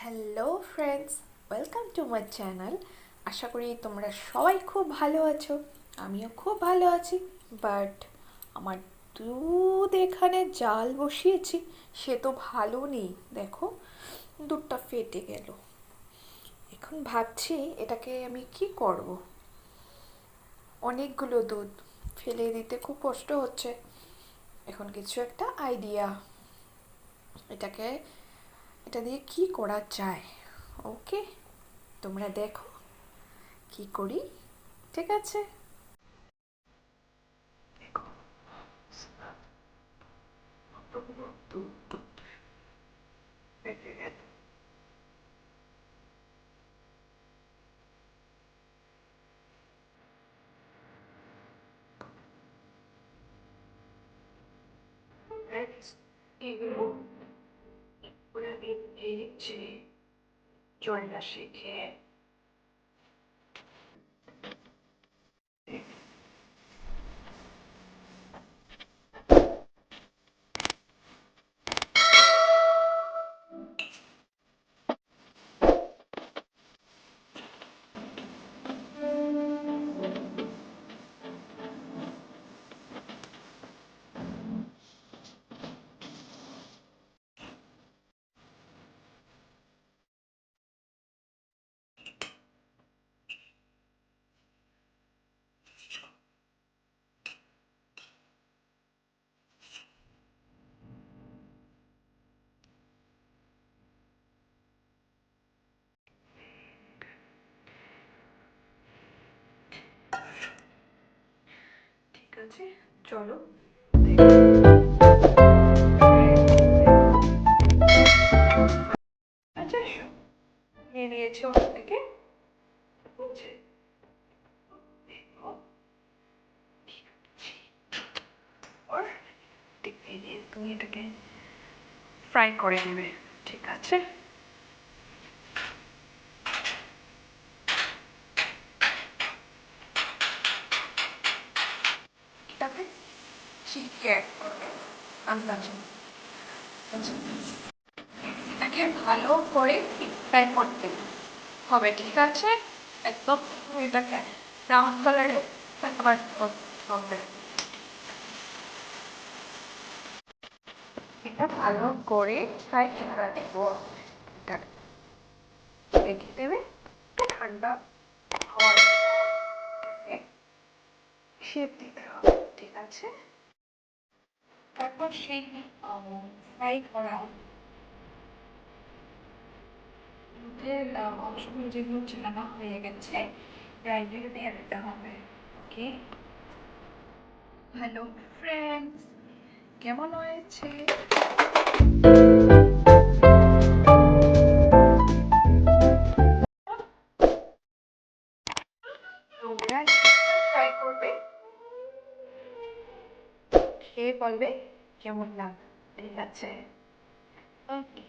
Hello friends, welcome to my channel. আশা করি তোমরা সবাই খুব ভালো আছো। আমিও খুব ভালো আছি। বাট আমার দুধ এখানে জাল বসিয়েছি, সে তো ভালো নেই। দেখো, দুধটা ফেটে গেল। এখন ভাবছি এটাকে আমি কি করব। অনেকগুলো দুধ ফেলে দিতে খুব কষ্ট হচ্ছে। এখন কিছু একটা আইডিয়া, এটাকে এটা দিয়ে কি করা যায়। ওকে, তোমরা দেখো কি করি। ঠিক আছে, এগুলো পুরো এই যে জলটা শিখে ঠিক আছে, চলো আচ্ছা নিয়ে নিয়েছি ওর থেকে। বুঝছে ওর টিপে দিয়ে তুমি এটাকে ফ্রাই করে নেবে। ঠিক আছে, এটাকে শিখে আন্দাজ এটাকে ভালো করে ফ্রাই করতে হবে। ঠিক আছে, একদম এটাকে ব্রাউন কালারে আবার হবে। এটা ভালো করে ফ্রাই করে দেবো। এটা রেখে দেবে ঠান্ডা হওয়ার শেপ দিতে হবে। ঠিক আছে, তারপর সেই ফ্রাই করা দুধের অংশগুলো যেগুলো ছেলানো হয়ে গেছে গ্রাইন্ডারে দিয়ে দিতে হবে। ওকে, হ্যালো ফ্রেন্ডস, কেমন হয়েছে? তোমরা ট্রাই করবে, খেয়ে বলবে কেমন লাগে। ঠিক আছে, ওকে।